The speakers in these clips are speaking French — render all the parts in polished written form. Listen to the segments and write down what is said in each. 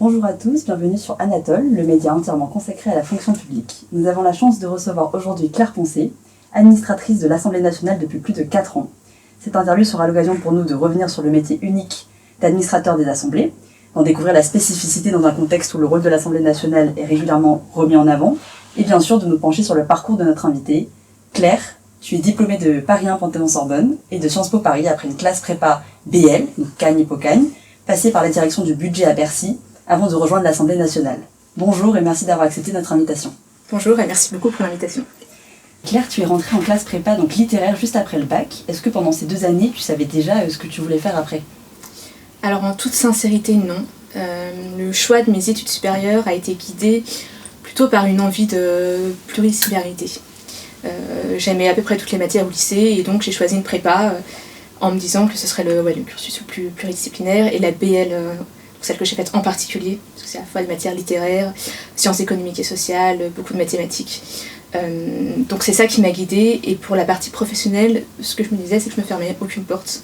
Bonjour à tous, bienvenue sur Anatole, le média entièrement consacré à la fonction publique. Nous avons la chance de recevoir aujourd'hui Claire Poncé, administratrice de l'Assemblée nationale depuis plus de 4 ans. Cette interview sera l'occasion pour nous de revenir sur le métier unique d'administrateur des assemblées, d'en découvrir la spécificité dans un contexte où le rôle de l'Assemblée nationale est régulièrement remis en avant, et bien sûr de nous pencher sur le parcours de notre invitée. Claire, tu es diplômée de Paris 1 Panthéon-Sorbonne et de Sciences Po Paris après une classe prépa BL, donc Cagne-Hippocagne, passée par la direction du budget à Bercy, avant de rejoindre l'Assemblée nationale. Bonjour et merci d'avoir accepté notre invitation. Bonjour et merci beaucoup pour l'invitation. Claire, tu es rentrée en classe prépa, donc littéraire, juste après le bac. Est-ce que pendant ces 2 années, tu savais déjà ce que tu voulais faire après ? Alors en toute sincérité, non. Le choix de mes études supérieures a été guidé plutôt par une envie de pluridisciplinarité. J'aimais à peu près toutes les matières au lycée et donc j'ai choisi une prépa en me disant que ce serait le cursus le plus pluridisciplinaire et la BL, celle que j'ai faite en particulier, parce que c'est à la fois des matières littéraires, sciences économiques et sociales, beaucoup de mathématiques. Donc c'est ça qui m'a guidée, et pour la partie professionnelle, ce que je me disais, c'est que je me fermais aucune porte,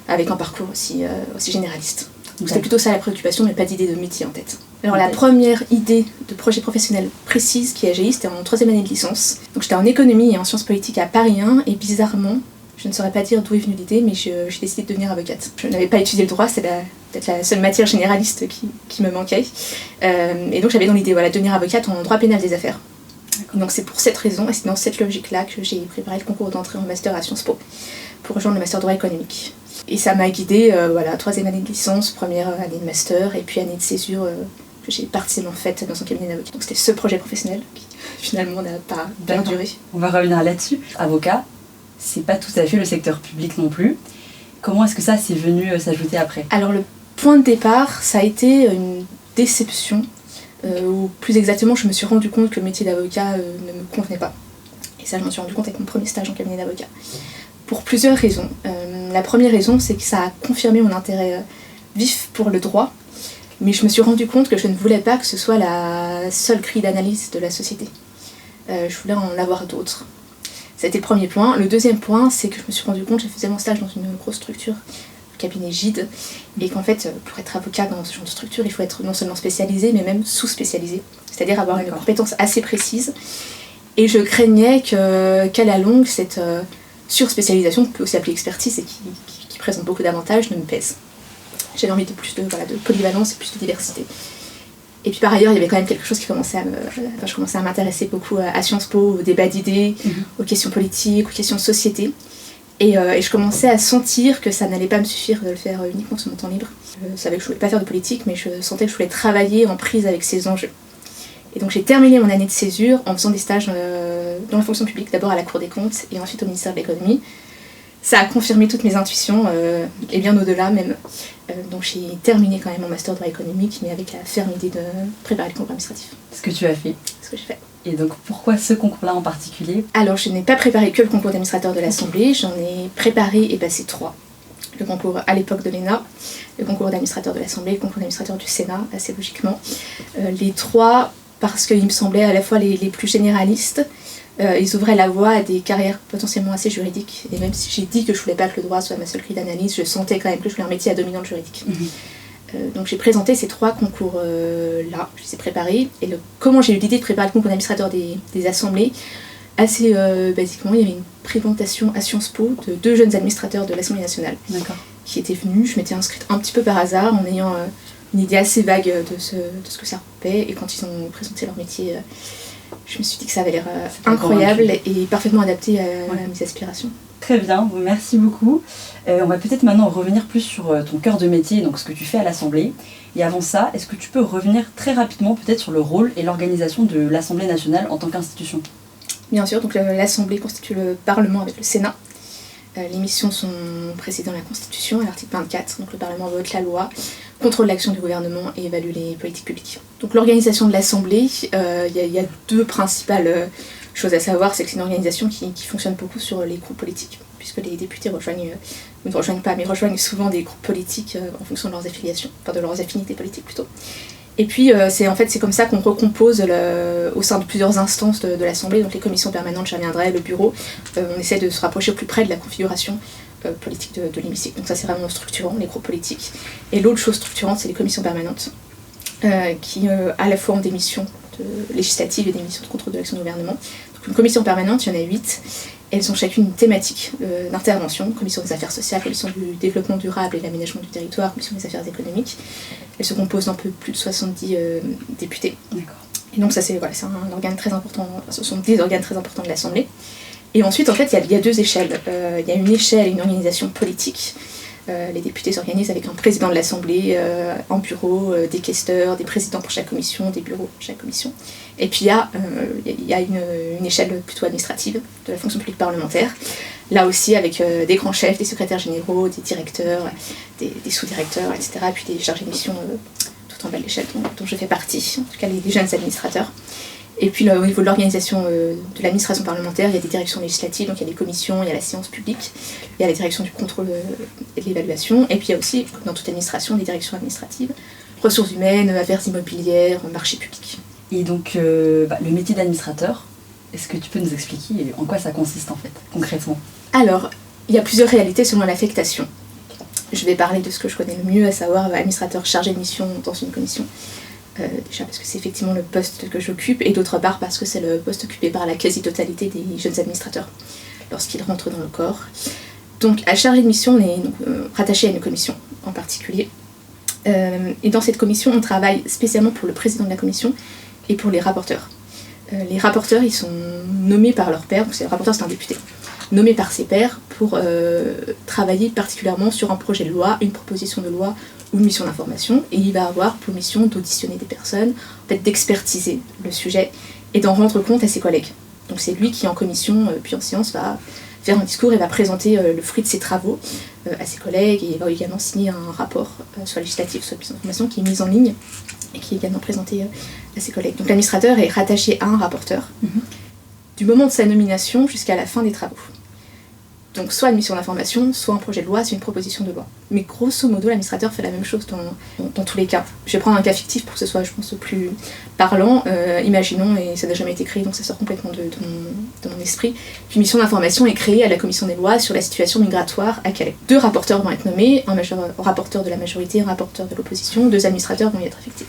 avec un parcours aussi généraliste. Donc c'était plutôt ça la préoccupation, mais pas d'idée de métier en tête. Alors la première idée de projet professionnel précise qui a jailli, c'était en 3e année de licence. Donc j'étais en économie et en sciences politiques à Paris 1, et bizarrement, je ne saurais pas dire d'où est venue l'idée, mais j'ai décidé de devenir avocate. Je n'avais pas étudié le droit, c'est peut-être la seule matière généraliste qui me manquait. Et donc j'avais dans l'idée de devenir avocate en droit pénal des affaires. Donc c'est pour cette raison, et c'est dans cette logique-là que j'ai préparé le concours d'entrée en master à Sciences Po, pour rejoindre le master droit économique. Et ça m'a guidée, 3e année de licence, 1re année de master, et puis année de césure que j'ai partiellement faite dans un cabinet d'avocat. Donc c'était ce projet professionnel qui finalement n'a pas bien duré. On va revenir là-dessus. Avocat, c'est pas tout à fait le secteur public non plus. Comment est-ce que ça s'est venu s'ajouter après ? Alors le point de départ, ça a été une déception, ou plus exactement, je me suis rendu compte que le métier d'avocat ne me convenait pas. Et ça, je m'en suis rendu compte avec mon premier stage en cabinet d'avocat. Pour plusieurs raisons. La première raison, c'est que ça a confirmé mon intérêt vif pour le droit, mais je me suis rendu compte que je ne voulais pas que ce soit la seule grille d'analyse de la société. Je voulais en avoir d'autres. C'était le premier point. Le deuxième point, c'est que je me suis rendu compte, je faisais mon stage dans une grosse structure, le cabinet Gide, et qu'en fait, pour être avocat dans ce genre de structure, il faut être non seulement spécialisé, mais même sous-spécialisé, c'est-à-dire avoir une compétence assez précise. Et je craignais qu'à la longue, cette surspécialisation, qu'on peut aussi appeler expertise, et qui présente beaucoup d'avantages, ne me pèse. J'avais envie de plus de polyvalence et plus de diversité. Et puis par ailleurs, il y avait quand même quelque chose qui commençait je commençais à m'intéresser beaucoup à Sciences Po, aux débats d'idées, aux questions politiques, aux questions de société. Et je commençais à sentir que ça n'allait pas me suffire de le faire uniquement sur mon temps libre. Je savais que je ne voulais pas faire de politique, mais je sentais que je voulais travailler en prise avec ces enjeux. Et donc j'ai terminé mon année de césure en faisant des stages dans la fonction publique, d'abord à la Cour des comptes et ensuite au ministère de l'économie. Ça a confirmé toutes mes intuitions, et bien au-delà même. Donc j'ai terminé quand même mon master de droit économique, mais avec la ferme idée de préparer le concours administratif. Ce que tu as fait. Ce que j'ai fait. Et donc pourquoi ce concours-là en particulier ? Alors je n'ai pas préparé que le concours d'administrateur de l'Assemblée, j'en ai préparé et passé 3. Le concours à l'époque de l'ENA, le concours d'administrateur de l'Assemblée, le concours d'administrateur du Sénat, assez logiquement. Les 3 parce qu'ils me semblaient à la fois les plus généralistes. Ils ouvraient la voie à des carrières potentiellement assez juridiques. Et même si j'ai dit que je voulais pas que le droit soit ma seule grille d'analyse, je sentais quand même que je voulais un métier à dominante juridique. Donc j'ai présenté ces 3 concours-là, je les ai préparés. Et comment j'ai eu l'idée de préparer le concours d'administrateur des assemblées ? Assez basiquement, il y avait une présentation à Sciences Po de 2 jeunes administrateurs de l'Assemblée nationale qui étaient venus. Je m'étais inscrite un petit peu par hasard en ayant une idée assez vague de ce que ça regroupait. Et quand ils ont présenté leur métier, je me suis dit que ça avait l'air incroyable et parfaitement adapté à mes aspirations. Très bien, merci beaucoup. On va peut-être maintenant revenir plus sur ton cœur de métier, donc ce que tu fais à l'Assemblée. Et avant ça, est-ce que tu peux revenir très rapidement peut-être sur le rôle et l'organisation de l'Assemblée nationale en tant qu'institution ? Bien sûr, donc l'Assemblée constitue le Parlement avec le Sénat. Les missions sont précisées dans la Constitution, à l'article 24. Donc le Parlement vote la loi, contrôle l'action du gouvernement et évalue les politiques publiques. Donc l'organisation de l'Assemblée, il y a 2 principales choses à savoir. C'est que c'est une organisation qui fonctionne beaucoup sur les groupes politiques, puisque les députés rejoignent souvent des groupes politiques en fonction de leurs affiliations, enfin de leurs affinités politiques plutôt. Et puis c'est comme ça qu'on recompose au sein de plusieurs instances de l'Assemblée, donc les commissions permanentes, j'y reviendrai, le bureau. On essaie de se rapprocher au plus près de la configuration politique de l'hémicycle. Donc ça c'est vraiment structurant, les groupes politiques. Et l'autre chose structurante, c'est les commissions permanentes. qui à la fois ont des missions législatives et des missions de contrôle de l'action du gouvernement. Donc une commission permanente, il y en a 8. Elles ont chacune une thématique d'intervention, commission des affaires sociales, commission du développement durable et de l'aménagement du territoire, commission des affaires économiques. Elles se composent d'un peu plus de 70 députés. D'accord. Et donc ça c'est un organe très important, ce sont des organes très importants de l'Assemblée. Et ensuite en fait il y a 2 échelles. Il y a une échelle et une organisation politique. Les députés s'organisent avec un président de l'Assemblée, un bureau, des questeurs, des présidents pour chaque commission, des bureaux pour chaque commission. Et puis il y a une échelle plutôt administrative de la fonction publique parlementaire, là aussi avec des grands chefs, des secrétaires généraux, des directeurs, des sous-directeurs, etc. Et puis des chargés de mission tout en bas de l'échelle dont je fais partie, en tout cas les jeunes administrateurs. Et puis au niveau de l'organisation de l'administration parlementaire, il y a des directions législatives, donc il y a les commissions, il y a la séance publique, il y a la direction du contrôle et de l'évaluation, et puis il y a aussi, comme dans toute administration, des directions administratives, ressources humaines, affaires immobilières, marché public. Et donc, le métier d'administrateur, est-ce que tu peux nous expliquer en quoi ça consiste en fait, concrètement ? Alors, il y a plusieurs réalités selon l'affectation. Je vais parler de ce que je connais le mieux, à savoir administrateur chargé de mission dans une commission. Déjà parce que c'est effectivement le poste que j'occupe, et d'autre part parce que c'est le poste occupé par la quasi-totalité des jeunes administrateurs lorsqu'ils rentrent dans le corps. Donc à chargé de mission, on est rattaché à une commission en particulier. Et dans cette commission, on travaille spécialement pour le président de la commission et pour les rapporteurs. Les rapporteurs, ils sont nommés par leurs pairs, donc le rapporteur c'est un député, nommé par ses pairs pour travailler particulièrement sur un projet de loi, une proposition de loi ou une mission d'information, et il va avoir pour mission d'auditionner des personnes, en fait, d'expertiser le sujet et d'en rendre compte à ses collègues. Donc c'est lui qui en commission puis en séance va faire un discours et va présenter le fruit de ses travaux à ses collègues, et il va également signer un rapport, soit législatif, soit de mission d'information, qui est mis en ligne et qui est également présenté à ses collègues. Donc l'administrateur est rattaché à un rapporteur du moment de sa nomination jusqu'à la fin des travaux. Donc soit une mission d'information, soit un projet de loi, soit une proposition de loi. Mais grosso modo, l'administrateur fait la même chose dans tous les cas. Je vais prendre un cas fictif pour que ce soit, je pense, plus parlant. Imaginons, et ça n'a jamais été créé, donc ça sort complètement de mon esprit, qu'une mission d'information est créée à la commission des lois sur la situation migratoire à Calais. 2 rapporteurs vont être nommés, un rapporteur de la majorité, un rapporteur de l'opposition, 2 administrateurs vont y être affectés.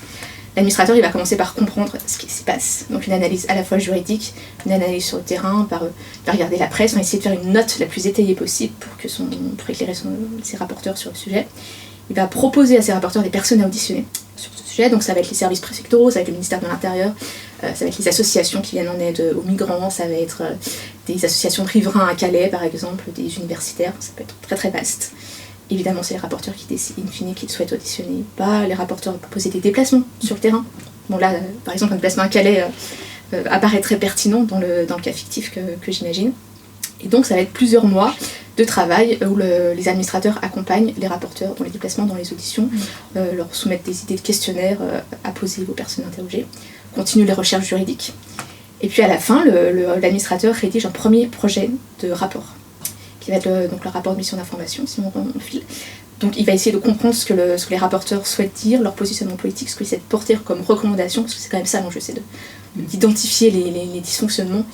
L'administrateur, il va commencer par comprendre ce qui se passe. Donc une analyse à la fois juridique, une analyse sur le terrain, par regarder la presse, essayer de faire une note la plus étayée possible pour éclairer ses rapporteurs sur le sujet. Il va proposer à ses rapporteurs des personnes à auditionner sur ce sujet. Donc ça va être les services préfectoraux, ça va être le ministère de l'Intérieur, ça va être les associations qui viennent en aide aux migrants, ça va être des associations de riverains à Calais par exemple, des universitaires, ça peut être très très vaste. Évidemment, c'est les rapporteurs qui décident, in fine, qu'ils souhaitent auditionner ou pas. Les rapporteurs vont proposer des déplacements sur le terrain. Bon là, par exemple, un déplacement à Calais apparaît très pertinent dans le cas fictif que j'imagine. Et donc, ça va être plusieurs mois de travail où les administrateurs accompagnent les rapporteurs dans les déplacements, dans les auditions, leur soumettent des idées de questionnaires à poser aux personnes interrogées, continuent les recherches juridiques. Et puis à la fin, l'administrateur rédige un premier projet de rapport, qui va être donc le rapport de mission d'information, si on file. Donc il va essayer de comprendre ce que les rapporteurs souhaitent dire, leur positionnement politique, ce qu'ils essaient de porter comme recommandation, parce que c'est quand même ça l'enjeu, c'est d'identifier les dysfonctionnements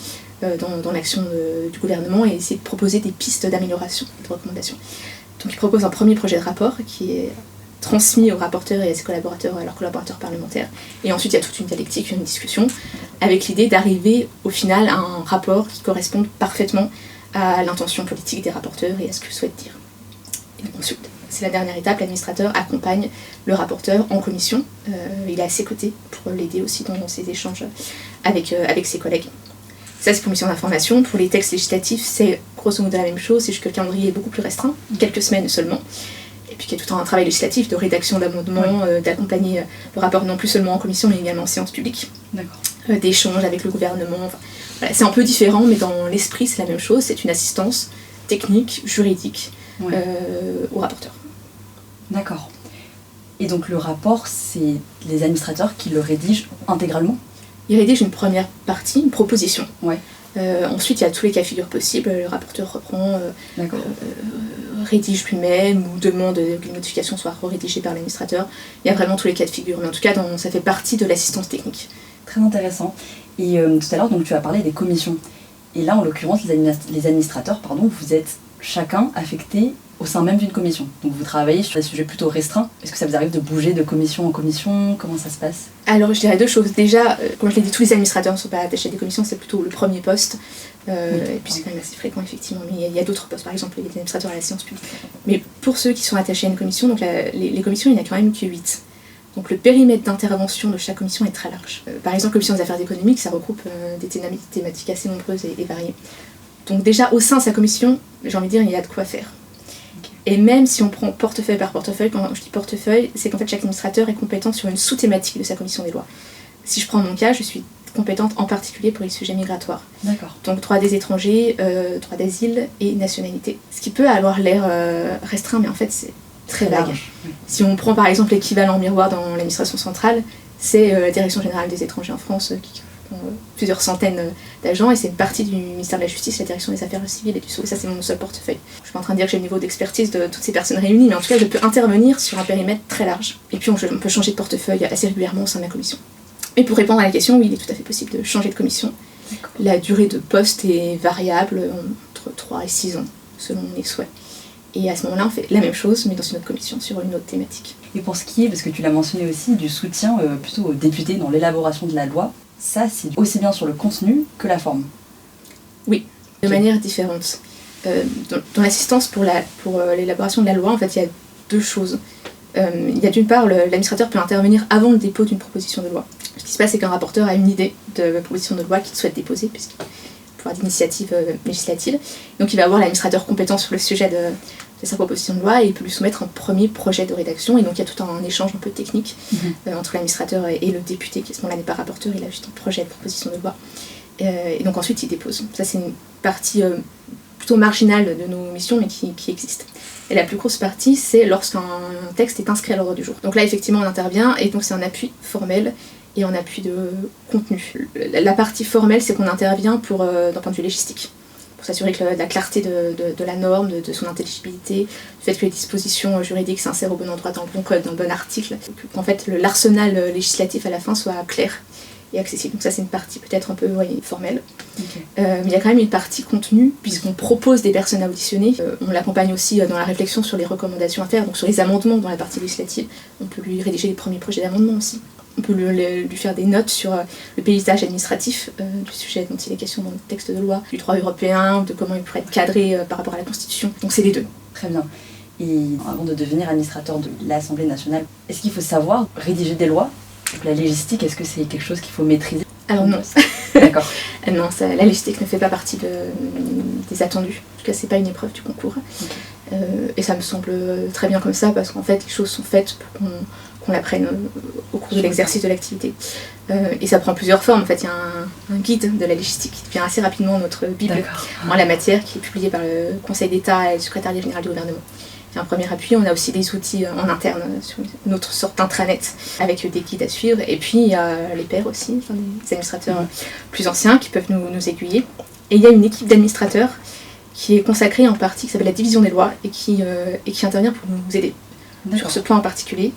dans l'action du gouvernement et essayer de proposer des pistes d'amélioration, de recommandations. Donc il propose un premier projet de rapport qui est transmis aux rapporteurs et à ses collaborateurs, à leurs collaborateurs parlementaires. Et ensuite il y a toute une dialectique, une discussion, avec l'idée d'arriver au final à un rapport qui corresponde parfaitement à l'intention politique des rapporteurs et à ce qu'ils souhaitent dire. Et donc ensuite, c'est la dernière étape, l'administrateur accompagne le rapporteur en commission, il est à ses côtés pour l'aider aussi dans ses échanges avec ses collègues. Ça c'est pour mission d'information. Pour les textes législatifs, c'est grosso modo la même chose, c'est juste que le calendrier est beaucoup plus restreint, quelques semaines seulement. Et puis qu'il y a tout un travail législatif de rédaction d'amendements, d'accompagner le rapport non plus seulement en commission mais également en séance publique, d'échanges avec le gouvernement. Enfin, voilà, c'est un peu différent mais dans l'esprit c'est la même chose, c'est une assistance technique, juridique au rapporteur. D'accord. Et donc le rapport, c'est les administrateurs qui le rédigent intégralement ? Ils rédigent une première partie, une proposition. Ouais. Ensuite, il y a tous les cas de figure possibles. Le rapporteur reprend, rédige lui-même ou demande qu'une modification soit rédigée par l'administrateur. Il y a vraiment tous les cas de figure. Mais en tout cas, ça fait partie de l'assistance technique. Très intéressant. Et tout à l'heure, donc, tu as parlé des commissions. Et là, en l'occurrence, les administrateurs, vous êtes chacun affecté au sein même d'une commission. Donc vous travaillez sur des sujets plutôt restreints. Est-ce que ça vous arrive de bouger de commission en commission? Comment ça se passe? Alors je dirais deux choses. Déjà, comme je l'ai dit, tous les administrateurs ne sont pas attachés à des commissions, c'est plutôt le premier poste. Et puis c'est quand même assez fréquent effectivement, mais il y a d'autres postes, par exemple les administrateurs à la science publique. Mais pour ceux qui sont attachés à une commission, donc les commissions, il n'y en a quand même que 8. Donc le périmètre d'intervention de chaque commission est très large. Par exemple, commission des affaires économiques, ça regroupe des thématiques assez nombreuses et variées. Donc déjà au sein de sa commission, j'ai envie de dire, il y a de quoi faire. Et même si on prend portefeuille par portefeuille, quand je dis portefeuille, c'est qu'en fait chaque administrateur est compétent sur une sous-thématique de sa commission des lois. Si je prends mon cas, je suis compétente en particulier pour les sujets migratoires. D'accord. Donc droit des étrangers, droit d'asile et nationalité. Ce qui peut avoir l'air restreint, mais en fait c'est très vague. Oui. Si on prend par exemple l'équivalent miroir dans l'administration centrale, c'est la Direction générale des étrangers en France qui plusieurs centaines d'agents, et c'est une partie du ministère de la Justice, la direction des affaires civiles et du sceau. Ça, c'est mon seul portefeuille. Je suis pas en train de dire que j'ai le niveau d'expertise de toutes ces personnes réunies, mais en tout cas, je peux intervenir sur un périmètre très large. Et puis, on peut changer de portefeuille assez régulièrement au sein de la commission. Et pour répondre à la question, oui, il est tout à fait possible de changer de commission. La durée de poste est variable entre 3 et 6 ans, selon les souhaits. Et à ce moment-là, on fait la même chose, mais dans une autre commission, sur une autre thématique. Et pour ce qui est, parce que tu l'as mentionné aussi, du soutien plutôt aux députés dans l'élaboration de la loi, ça, c'est aussi bien sur le contenu que la forme. Oui, de manière différente. Dans l'assistance pour l'élaboration de la loi, en fait, il y a deux choses. Il y a d'une part, l'administrateur peut intervenir avant le dépôt d'une proposition de loi. Ce qui se passe, c'est qu'un rapporteur a une idée de la proposition de loi qu'il souhaite déposer, puisqu'il pouvoir d'initiative législative. Donc il va avoir l'administrateur compétent sur le sujet de sa proposition de loi et il peut lui soumettre un premier projet de rédaction. Et donc il y a tout un échange un peu technique entre l'administrateur et le député, qui à ce moment-là n'est pas rapporteur, il a juste un projet de proposition de loi. Et donc ensuite il dépose. Ça c'est une partie plutôt marginale de nos missions, mais qui existe. Et la plus grosse partie, c'est lorsqu'un texte est inscrit à l'ordre du jour. Donc là effectivement on intervient, et donc c'est un appui formel et en appui de contenu. La partie formelle, c'est qu'on intervient d'un point de vue légistique, pour s'assurer que la clarté de la norme, de son intelligibilité, du fait que les dispositions juridiques s'insèrent au bon endroit dans le bon code, dans le bon article, qu'en fait l'arsenal législatif à la fin soit clair et accessible. Donc ça c'est une partie peut-être un peu formelle. Okay. Mais il y a quand même une partie contenu, puisqu'on propose des personnes à auditionner. On l'accompagne aussi dans la réflexion sur les recommandations à faire, donc sur les amendements dans la partie législative. On peut lui rédiger les premiers projets d'amendement aussi. On peut lui faire des notes sur le paysage administratif du sujet dont il est question dans le texte de loi, du droit européen, de comment il pourrait être cadré par rapport à la Constitution. Donc c'est les deux. Très bien. Et avant de devenir administrateur de l'Assemblée nationale, est-ce qu'il faut savoir rédiger des lois? Donc la légistique, est-ce que c'est quelque chose qu'il faut maîtriser? Alors non. D'accord. Non, la légistique ne fait pas partie des attendus. En tout cas, c'est pas une épreuve du concours. Okay. Et ça me semble très bien comme ça, parce qu'en fait, les choses sont faites pour qu'on l'apprenne au cours de l'exercice de l'activité. Et ça prend plusieurs formes. En fait, il y a un guide de la légistique qui devient assez rapidement notre bible en la matière, qui est publié par le Conseil d'État et le secrétariat général du gouvernement. C'est un premier appui. On a aussi des outils en interne sur une autre sorte d'intranet avec des guides à suivre. Et puis il y a les pairs aussi, enfin, des administrateurs plus anciens qui peuvent nous aiguiller. Et il y a une équipe d'administrateurs qui est consacrée en partie, qui s'appelle la division des lois, et qui intervient pour nous aider sur ce point en particulier.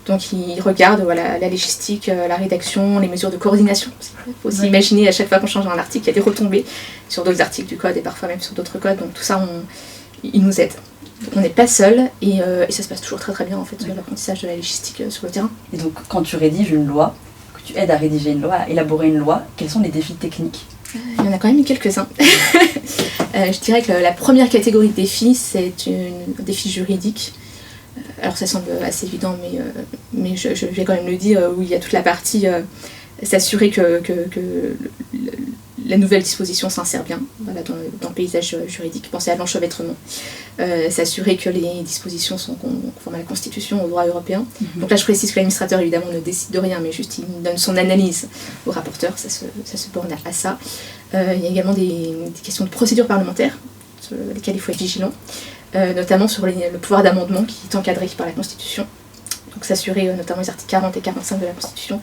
Donc ils regardent la légistique, la rédaction, les mesures de coordination. Il faut aussi imaginer à chaque fois qu'on change un article, il y a des retombées sur d'autres articles du code et parfois même sur d'autres codes. Donc tout ça, ils nous aident. Donc on n'est pas seul et ça se passe toujours très très bien en fait, l'apprentissage de la légistique sur le terrain. Et donc quand tu rédiges une loi, que tu aides à rédiger une loi, à élaborer une loi, quels sont les défis techniques? Il y en a quand même eu quelques-uns. Je dirais que la première catégorie de défis, c'est un défi juridique. Alors ça semble assez évident, mais je vais quand même le dire, où il y a toute la partie s'assurer que la nouvelle disposition s'insère bien dans le paysage juridique, penser à l'enchevêtrement, s'assurer que les dispositions sont conformes à la Constitution, au droit européen. Donc là je précise que l'administrateur évidemment ne décide de rien, mais juste il donne son analyse au rapporteur, ça se borne à ça. Il y a également des questions de procédure parlementaire, sur lesquelles il faut être vigilant. Notamment sur le pouvoir d'amendement qui est encadré par la Constitution. Donc s'assurer notamment les articles 40 et 45 de la Constitution,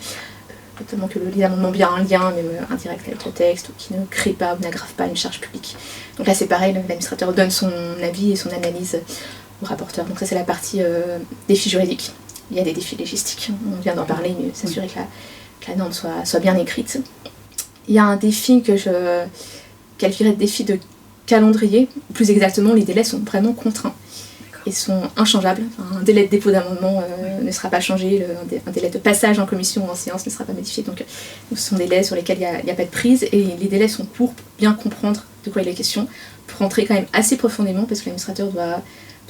notamment que les amendements bien un lien, même indirect avec le texte, ou qui ne créent pas ou n'aggravent pas une charge publique. Donc là c'est pareil, l'administrateur donne son avis et son analyse au rapporteur. Donc ça c'est la partie défis juridiques. Il y a des défis légistiques, on vient d'en parler, mais s'assurer que la norme soit bien écrite. Il y a un défi que je qualifierais de défi de calendrier, plus exactement les délais sont vraiment contraints. et sont inchangeables. Enfin, un délai de dépôt d'amendement ne sera pas changé, un délai de passage en commission ou en séance ne sera pas modifié. Donc ce sont des délais sur lesquels il n'y a pas de prise, et les délais sont courts pour bien comprendre de quoi il est question, pour rentrer quand même assez profondément, parce que l'administrateur doit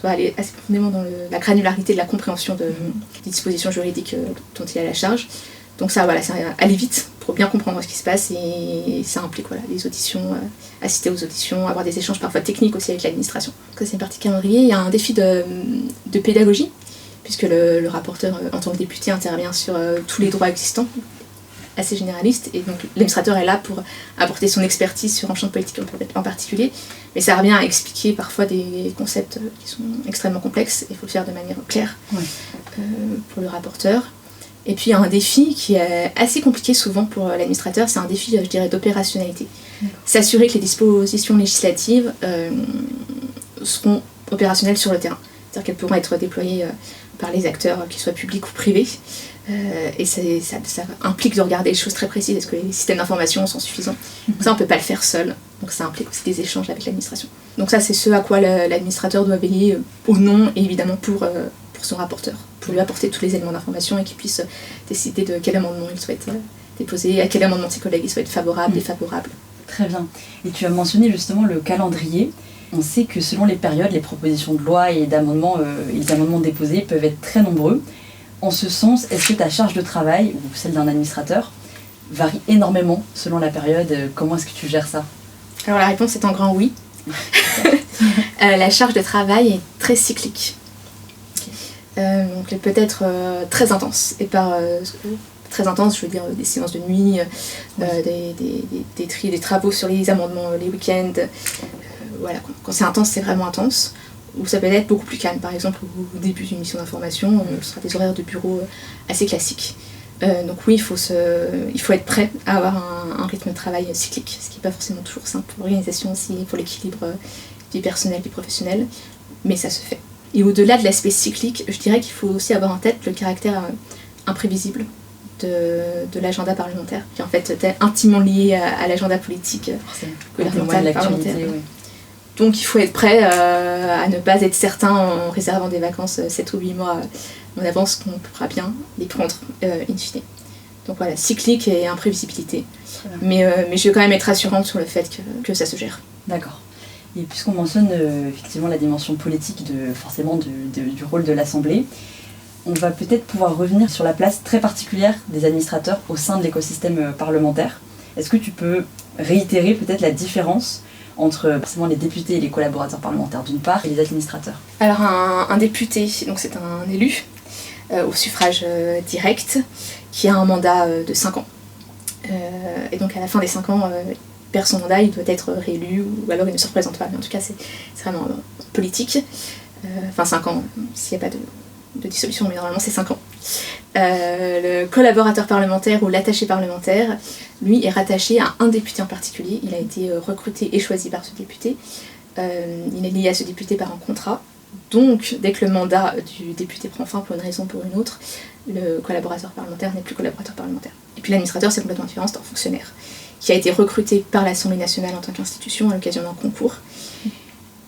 aller assez profondément dans la granularité de la compréhension des dispositions juridiques dont il a la charge. Donc ça, voilà, c'est aller vite pour bien comprendre ce qui se passe, et ça implique des auditions, assister aux auditions, avoir des échanges parfois techniques aussi avec l'administration. Donc ça, c'est une partie calendrier. Il y a un défi de pédagogie, puisque le rapporteur, en tant que député, intervient sur tous les droits existants, assez généraliste, et donc l'administrateur est là pour apporter son expertise sur un champ de politique en particulier, mais ça revient à expliquer parfois des concepts qui sont extrêmement complexes, et il faut le faire de manière claire pour le rapporteur. Et puis il y a un défi qui est assez compliqué souvent pour l'administrateur, c'est un défi, je dirais, d'opérationnalité. S'assurer que les dispositions législatives seront opérationnelles sur le terrain, c'est-à-dire qu'elles pourront être déployées par les acteurs, qu'ils soient publics ou privés. Et ça implique de regarder les choses très précises. Est-ce que les systèmes d'information sont suffisants? Ça, on ne peut pas le faire seul. Donc ça implique aussi des échanges avec l'administration. Donc ça, c'est ce à quoi l'administrateur doit veiller au nom, et évidemment pour son rapporteur, pour lui apporter tous les éléments d'information et qu'il puisse décider de quel amendement il souhaite déposer, à quel amendement de ses collègues il souhaite favorable, défavorable. Très bien. Et tu as mentionné justement le calendrier. On sait que selon les périodes, les propositions de loi et d'amendements, les amendements déposés peuvent être très nombreux. En ce sens, est-ce que ta charge de travail, ou celle d'un administrateur, varie énormément selon la période? Comment est-ce que tu gères ça? Alors la réponse est en grand oui. La charge de travail est très cyclique. Donc elle peut être très intense. Et par très intense, je veux dire des séances de nuit, des travaux sur les amendements les week-ends. Voilà, quand c'est intense, c'est vraiment intense. Ou ça peut être beaucoup plus calme, par exemple au début d'une mission d'information, ce sera des horaires de bureau assez classiques. Donc oui, il faut être prêt à avoir un rythme de travail cyclique, ce qui n'est pas forcément toujours simple pour l'organisation aussi, pour l'équilibre vie personnelle, vie professionnelle, mais ça se fait. Et au-delà de l'aspect cyclique, je dirais qu'il faut aussi avoir en tête le caractère imprévisible de l'agenda parlementaire, qui en fait est intimement lié à l'agenda politique gouvernemental parlementaire. Oui. Donc il faut être prêt à ne pas être certain en réservant des vacances 7 ou 8 mois en avance qu'on pourra bien les prendre in fine. Donc voilà, cyclique et imprévisibilité. Mais je veux quand même être rassurante sur le fait que ça se gère. D'accord. Et puisqu'on mentionne effectivement la dimension politique du rôle de l'Assemblée, on va peut-être pouvoir revenir sur la place très particulière des administrateurs au sein de l'écosystème parlementaire. Est-ce que tu peux réitérer peut-être la différence entre forcément les députés et les collaborateurs parlementaires d'une part, et les administrateurs? Alors un député, donc c'est un élu au suffrage direct, qui a un mandat de 5 ans. Et donc à la fin des 5 ans, il perd son mandat, il doit être réélu, ou alors il ne se représente pas. Mais en tout cas, c'est vraiment politique. 5 ans, s'il n'y a pas de dissolution, mais normalement c'est 5 ans. Le collaborateur parlementaire ou l'attaché parlementaire, lui, est rattaché à un député en particulier. Il a été recruté et choisi par ce député. Il est lié à ce député par un contrat. Donc, dès que le mandat du député prend fin pour une raison ou pour une autre, le collaborateur parlementaire n'est plus collaborateur parlementaire. Et puis l'administrateur, c'est complètement différent, c'est un fonctionnaire qui a été recruté par l'Assemblée nationale en tant qu'institution à l'occasion d'un concours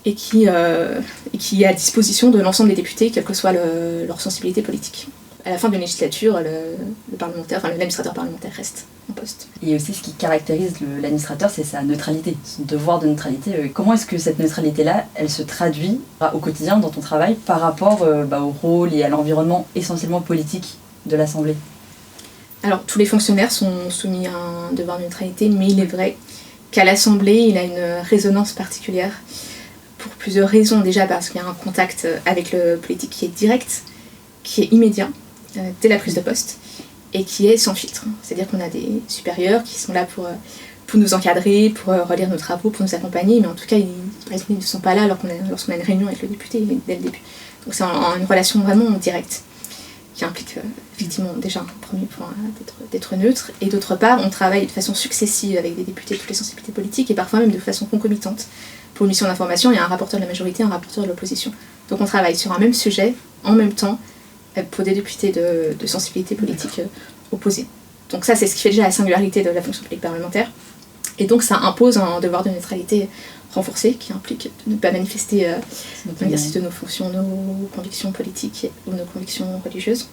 et qui est à disposition de l'ensemble des députés, quelle que soit leur sensibilité politique. À la fin d'une législature, l'administrateur parlementaire reste en poste. Et aussi, ce qui caractérise l'administrateur, c'est sa neutralité, son devoir de neutralité. Comment est-ce que cette neutralité-là, elle se traduit au quotidien dans ton travail par rapport au rôle et à l'environnement essentiellement politique de l'Assemblée? Alors, tous les fonctionnaires sont soumis à un devoir de neutralité, mais il est vrai qu'à l'Assemblée, il a une résonance particulière pour plusieurs raisons. Déjà parce qu'il y a un contact avec le politique qui est direct, qui est immédiat, dès la prise de poste, et qui est sans filtre. C'est-à-dire qu'on a des supérieurs qui sont là pour nous encadrer, pour relire nos travaux, pour nous accompagner, mais en tout cas, ils ne sont pas là lorsqu'on a une réunion avec le député dès le début. Donc c'est une relation vraiment directe, qui implique effectivement déjà un premier point d'être neutre, et d'autre part, on travaille de façon successive avec des députés de toutes les sensibilités politiques, et parfois même de façon concomitante. Pour une mission d'information, il y a un rapporteur de la majorité et un rapporteur de l'opposition. Donc on travaille sur un même sujet, en même temps, pour des députés de sensibilité politique opposées. Donc ça, c'est ce qui fait déjà la singularité de la fonction publique parlementaire. Et donc ça impose un devoir de neutralité renforcée, qui implique de ne pas manifester l'exercice de nos fonctions, nos convictions politiques ou nos convictions religieuses.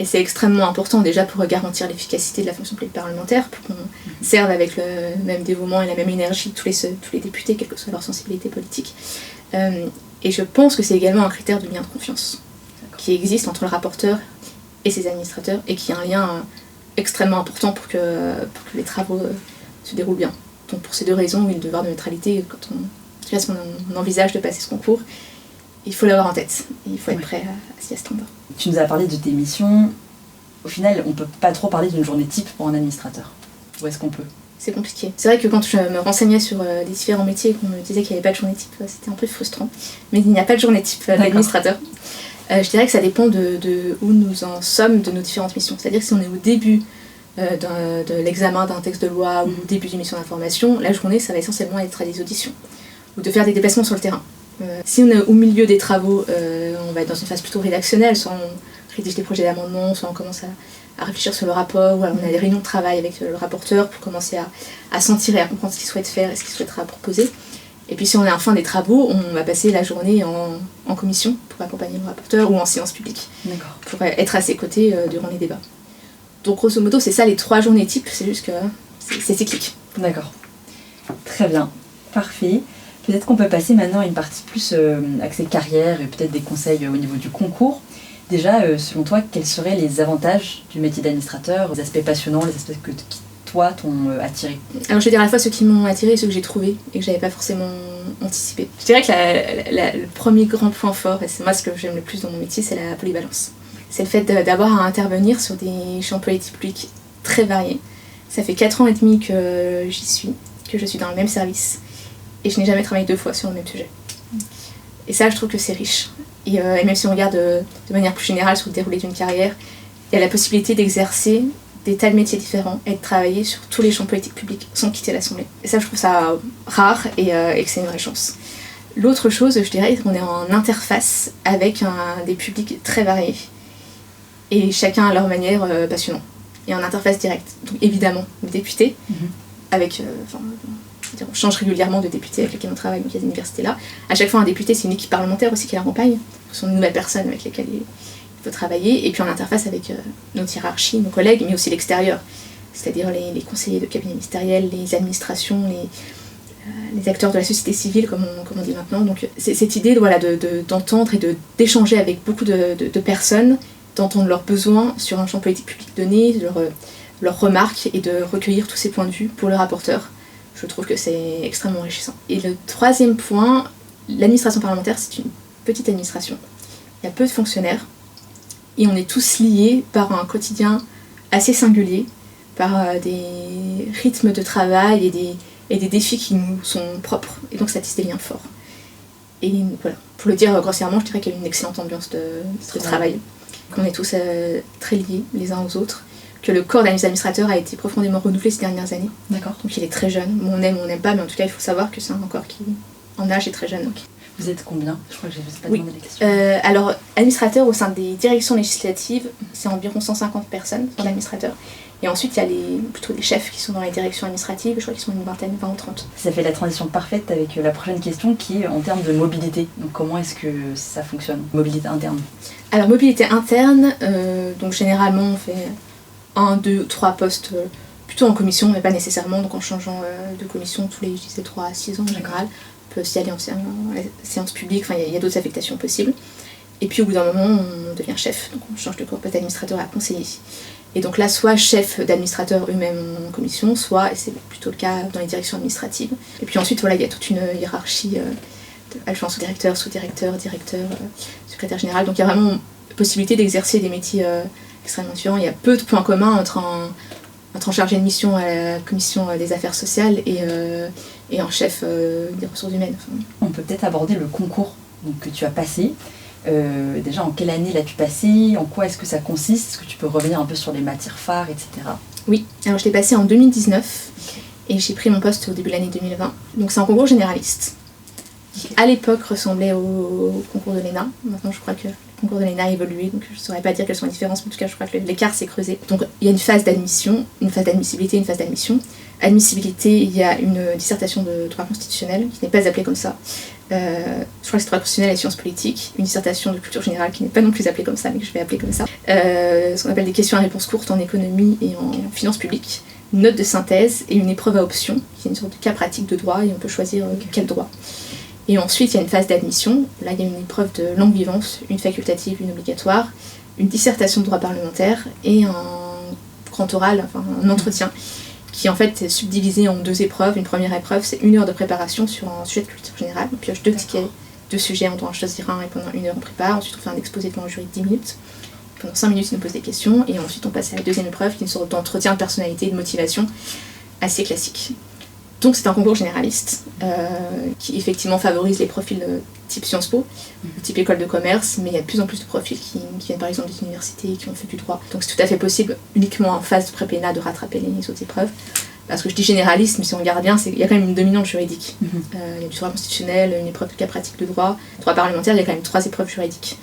Et c'est extrêmement important déjà pour garantir l'efficacité de la fonction publique parlementaire, pour qu'on serve avec le même dévouement et la même énergie tous les députés, quelle que soit leur sensibilité politique. Et je pense que c'est également un critère de lien de confiance qui existe entre le rapporteur et ses administrateurs, et qui est un lien extrêmement important pour que les travaux se déroulent bien. Donc pour ces deux raisons, oui, le devoir de neutralité, quand on envisage de passer ce concours, il faut l'avoir en tête, et il faut être prêt à s'y attendre. Tu nous as parlé de tes missions. Au final, on peut pas trop parler d'une journée type pour un administrateur. Ou est-ce qu'on peut ? C'est compliqué. C'est vrai que quand je me renseignais sur les différents métiers et qu'on me disait qu'il n'y avait pas de journée type, c'était un peu frustrant. Mais il n'y a pas de journée type d'administrateur. Je dirais que ça dépend de où nous en sommes de nos différentes missions. C'est-à-dire que si on est au début de l'examen d'un texte de loi ou au début d'une mission d'information, la journée, ça va essentiellement être à des auditions ou de faire des déplacements sur le terrain. Si on est au milieu des travaux, on va être dans une phase plutôt rédactionnelle, soit on rédige des projets d'amendement, soit on commence à réfléchir sur le rapport, ou alors on a des réunions de travail avec le rapporteur pour commencer à sentir et à comprendre ce qu'il souhaite faire et ce qu'il souhaitera proposer. Et puis si on est à la fin des travaux, on va passer la journée en commission pour accompagner le rapporteur ou en séance publique, pour être à ses côtés durant les débats. Donc grosso modo, c'est ça les 3 journées types, c'est juste que c'est cyclique. D'accord. Très bien. Parfait. Peut-être qu'on peut passer maintenant à une partie plus axée carrière et peut-être des conseils au niveau du concours. Déjà, selon toi, quels seraient les avantages du métier d'administrateur, les aspects passionnants, les aspects qui, toi, t'ont attiré ? Alors je vais dire à la fois ceux qui m'ont attiré et ceux que j'ai trouvés et que j'avais pas forcément anticipé. Je dirais que le premier grand point fort, et c'est moi ce que j'aime le plus dans mon métier, c'est la polyvalence. C'est le fait d'avoir à intervenir sur des champs politiques publics très variés. Ça fait 4 ans et demi que j'y suis, que je suis dans le même service. Et je n'ai jamais travaillé 2 fois sur le même sujet. Et ça, je trouve que c'est riche. Et même si on regarde de manière plus générale sur le déroulé d'une carrière, il y a la possibilité d'exercer des tas de métiers différents et de travailler sur tous les champs politiques publics sans quitter l'Assemblée. Et ça, je trouve ça rare et que c'est une vraie chance. L'autre chose, je dirais, c'est qu'on est en interface avec des publics très variés. Et chacun à leur manière passionnant. Et en interface directe. Donc évidemment, les députés, avec... on change régulièrement de députés avec lesquels on travaille, donc il y a des universités là. À chaque fois, un député, c'est une équipe parlementaire aussi qui l'accompagne. Ce sont de nouvelles personnes avec lesquelles il faut travailler. Et puis en interface avec notre hiérarchie, nos collègues, mais aussi l'extérieur. C'est-à-dire les conseillers de cabinet ministériel, les administrations, les acteurs de la société civile, comme on dit maintenant. Donc c'est cette idée d'entendre et d'échanger avec beaucoup de personnes, d'entendre leurs besoins sur un champ politique public donné, leurs remarques et de recueillir tous ces points de vue pour le rapporteur. Je trouve que c'est extrêmement enrichissant. Et le troisième point, l'administration parlementaire, c'est une petite administration. Il y a peu de fonctionnaires et on est tous liés par un quotidien assez singulier, par des rythmes de travail et des défis qui nous sont propres. Et donc ça tisse des liens forts. Et voilà, pour le dire grossièrement, je dirais qu'il y a une excellente ambiance de travail. Qu'on est tous très liés les uns aux autres. Que le corps d'administrateur a été profondément renouvelé ces dernières années. D'accord. Donc il est très jeune. On aime ou on n'aime pas, mais en tout cas, il faut savoir que c'est un corps qui, en âge, est très jeune. Okay. Vous êtes combien ? Je crois que je n'ai pas demandé les questions. Alors, administrateur au sein des directions législatives, c'est environ 150 personnes sur l'administrateur. Et ensuite, il y a plutôt les chefs qui sont dans les directions administratives. Je crois qu'ils sont une vingtaine, 20 ou 30. Ça fait la transition parfaite avec la prochaine question qui est en termes de mobilité. Donc comment est-ce que ça fonctionne ? Mobilité interne. Alors, mobilité interne, donc généralement, on fait 1, 2, 3 postes plutôt en commission, mais pas nécessairement, donc en changeant de commission tous les 3 à 6 ans en général. On peut aussi aller en séance publique, enfin il y a d'autres affectations possibles. Et puis au bout d'un moment, on devient chef, donc on change de poste d'administrateur à conseiller. Et donc là, soit chef d'administrateur eux-mêmes en commission, soit, et c'est plutôt le cas dans les directions administratives. Et puis ensuite, voilà, il y a toute une hiérarchie allant sous-directeur, sous-directeur, directeur, secrétaire général. Donc il y a vraiment possibilité d'exercer des métiers extrêmement différents. Il y a peu de points communs entre un chargé de mission à la commission des affaires sociales et un chef des ressources humaines. Enfin, on peut peut-être aborder le concours donc, que tu as passé. Déjà, en quelle année l'as-tu passé ? En quoi est-ce que ça consiste ? Est-ce que tu peux revenir un peu sur les matières phares, etc. Oui, alors je l'ai passé en 2019 et j'ai pris mon poste au début de l'année 2020. Donc c'est un concours généraliste qui, à l'époque, ressemblait au concours de l'ENA. Maintenant, je crois que les concours de l'ENA a évolué, donc je ne saurais pas dire quelles sont les différences, mais en tout cas je crois que l'écart s'est creusé. Donc il y a une phase d'admission, une phase d'admissibilité, une phase d'admission. Admissibilité, il y a une dissertation de droit constitutionnel, qui n'est pas appelée comme ça. Je crois que c'est droit constitutionnel et sciences politiques, une dissertation de culture générale qui n'est pas non plus appelée comme ça, mais que je vais appeler comme ça. Ce qu'on appelle des questions à réponse courtes en économie et en finances publiques, une note de synthèse et une épreuve à option, qui est une sorte de cas pratique de droit, et on peut choisir quel droit. Et ensuite, il y a une phase d'admission. Là, il y a une épreuve de langue vivante, une facultative, une obligatoire, une dissertation de droit parlementaire et un grand oral, enfin un entretien, qui en fait est subdivisé en 2 épreuves. Une première épreuve, c'est 1 heure de préparation sur un sujet de culture générale. On pioche 2 tickets, 2 sujets, on doit en choisir un et pendant 1 heure on prépare. Ensuite, on fait un exposé devant un jury de 10 minutes. Pendant 5 minutes, il nous pose des questions. Et ensuite, on passe à la deuxième épreuve, qui est une sorte d'entretien de personnalité et de motivation assez classique. Donc c'est un concours généraliste qui effectivement favorise les profils type Sciences Po, type école de commerce, mais il y a de plus en plus de profils qui viennent par exemple des universités, qui ont fait du droit. Donc c'est tout à fait possible, uniquement en phase de pré-PNA, de rattraper les autres épreuves. Parce que je dis généraliste, mais si on regarde bien, il y a quand même une dominante juridique. Il y a du droit constitutionnel, une épreuve de cas pratique de droit parlementaire, il y a quand même 3 épreuves juridiques.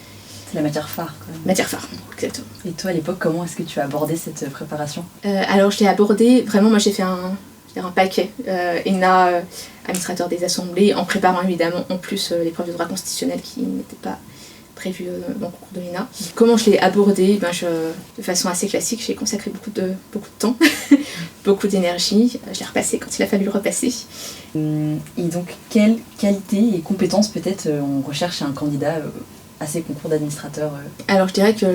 C'est la matière phare quand même. Matière phare, exactement. Et toi à l'époque, comment est-ce que tu as abordé cette préparation ? Alors je l'ai abordé, vraiment moi j'ai fait un paquet, ENA, administrateur des assemblées, en préparant évidemment en plus l'épreuve de droit constitutionnel qui n'était pas prévue dans le concours de l'ENA. Comment je l'ai abordé de façon assez classique, j'ai consacré beaucoup de temps, beaucoup d'énergie, je l'ai repassé quand il a fallu le repasser. Et donc quelles qualités et compétences peut-être on recherche chez un candidat à ces concours d'administrateur Alors je dirais que,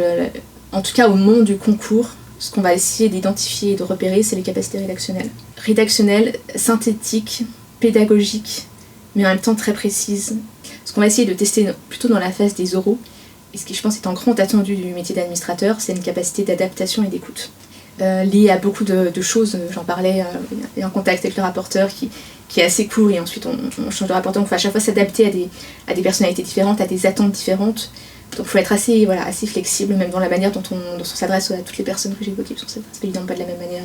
en tout cas au moment du concours, ce qu'on va essayer d'identifier et de repérer, c'est les capacités rédactionnelles. Rédactionnelles, synthétiques, pédagogiques, mais en même temps très précises. Ce qu'on va essayer de tester plutôt dans la phase des oraux, et ce qui je pense est un grand attendu du métier d'administrateur, c'est une capacité d'adaptation et d'écoute. Liée à beaucoup de choses, j'en parlais, il y a un contact avec le rapporteur qui est assez court, et ensuite on change de rapporteur, on faut à chaque fois s'adapter à des personnalités différentes, à des attentes différentes. Donc il faut être assez flexible, même dans la manière dont on s'adresse à toutes les personnes que j'ai évoquées, parce que c'est évidemment pas de la même manière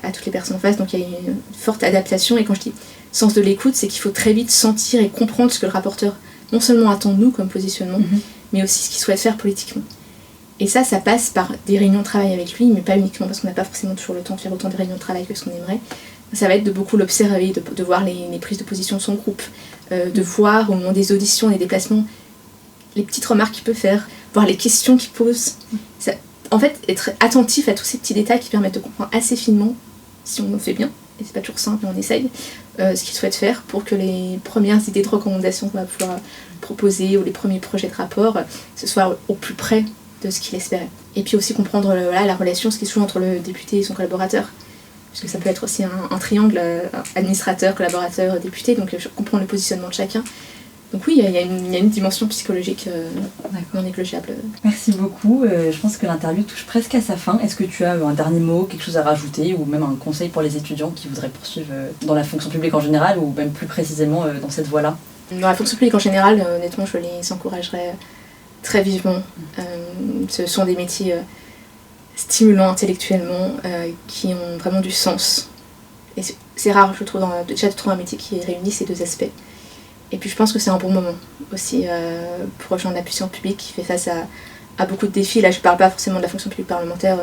à toutes les personnes en face, donc il y a une forte adaptation. Et quand je dis sens de l'écoute, c'est qu'il faut très vite sentir et comprendre ce que le rapporteur non seulement attend de nous comme positionnement, mais aussi ce qu'il souhaite faire politiquement. Et ça passe par des réunions de travail avec lui, mais pas uniquement parce qu'on n'a pas forcément toujours le temps de faire autant de réunions de travail que ce qu'on aimerait. Ça va être de beaucoup l'observer, de voir les prises de position de son groupe, de voir au moment des auditions, des déplacements, les petites remarques qu'il peut faire, voir les questions qu'il pose. Ça, en fait, être attentif à tous ces petits détails qui permettent de comprendre assez finement, si on le fait bien, et c'est pas toujours simple, mais on essaye, ce qu'il souhaite faire pour que les premières idées de recommandations qu'on va pouvoir proposer, ou les premiers projets de rapport, ce soit au plus près de ce qu'il espérait. Et puis aussi comprendre la relation, ce qui se joue entre le député et son collaborateur. Parce que ça peut être aussi un triangle administrateur, collaborateur, député, donc comprendre le positionnement de chacun. Donc oui, il y a une dimension psychologique non négligeable. Merci beaucoup. Je pense que l'interview touche presque à sa fin. Est-ce que tu as un dernier mot, quelque chose à rajouter, ou même un conseil pour les étudiants qui voudraient poursuivre dans la fonction publique en général, ou même plus précisément dans cette voie-là ? Dans la fonction publique en général, honnêtement, je les encouragerais très vivement. Ce sont des métiers stimulants intellectuellement, qui ont vraiment du sens. Et c'est rare, je trouve, déjà de trouver un métier qui réunit ces 2 aspects. Et puis je pense que c'est un bon moment aussi pour rejoindre la puissance publique qui fait face à beaucoup de défis. Là, je ne parle pas forcément de la fonction publique parlementaire.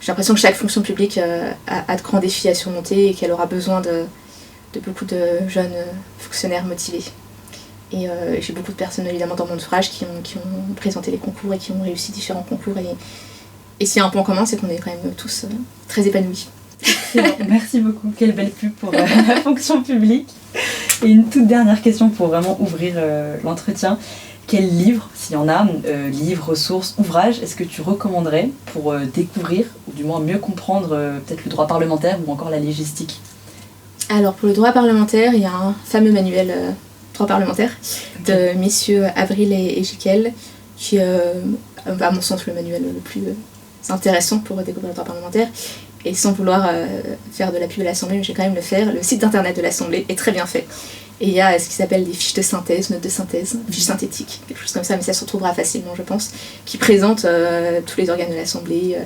J'ai l'impression que chaque fonction publique a de grands défis à surmonter et qu'elle aura besoin de beaucoup de jeunes fonctionnaires motivés. Et j'ai beaucoup de personnes évidemment dans mon entourage qui ont présenté les concours et qui ont réussi différents concours. Et s'il y a un point commun, c'est qu'on est quand même tous très épanouis. Merci beaucoup, quelle belle pub pour la fonction publique. Et une toute dernière question pour vraiment ouvrir l'entretien. Quel livre, s'il y en a, livres, ressources, ouvrages, est-ce que tu recommanderais pour découvrir, ou du moins mieux comprendre peut-être le droit parlementaire ou encore la légistique ? Alors pour le droit parlementaire, il y a un fameux manuel droit parlementaire de messieurs Avril et Jiquel, qui est à mon sens le manuel le plus intéressant pour découvrir le droit parlementaire. Et sans vouloir faire de la pub à l'Assemblée, mais je vais quand même le faire, le site internet de l'Assemblée est très bien fait. Et il y a ce qui s'appelle des fiches de synthèse, notes de synthèse, fiches synthétiques, quelque chose comme ça, mais ça se retrouvera facilement, je pense, qui présente tous les organes de l'Assemblée,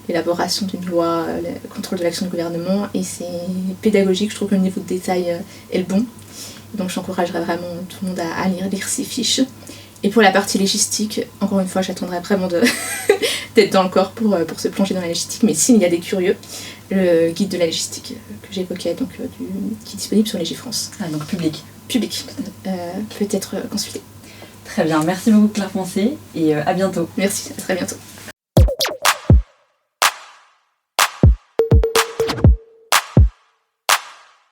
l'élaboration d'une loi, le contrôle de l'action du gouvernement, et c'est pédagogique, je trouve que le niveau de détail est le bon. Donc j'encouragerais vraiment tout le monde à lire ces fiches. Et pour la partie légistique, encore une fois, j'attendrai vraiment d'être dans le corps pour se plonger dans la légistique. Mais s'il y a des curieux, le guide de la légistique que j'évoquais, donc, qui est disponible sur Légifrance. Ah, donc public. Public, peut être consulté. Très bien, merci beaucoup Claire Poncé et à bientôt. Merci, à très bientôt.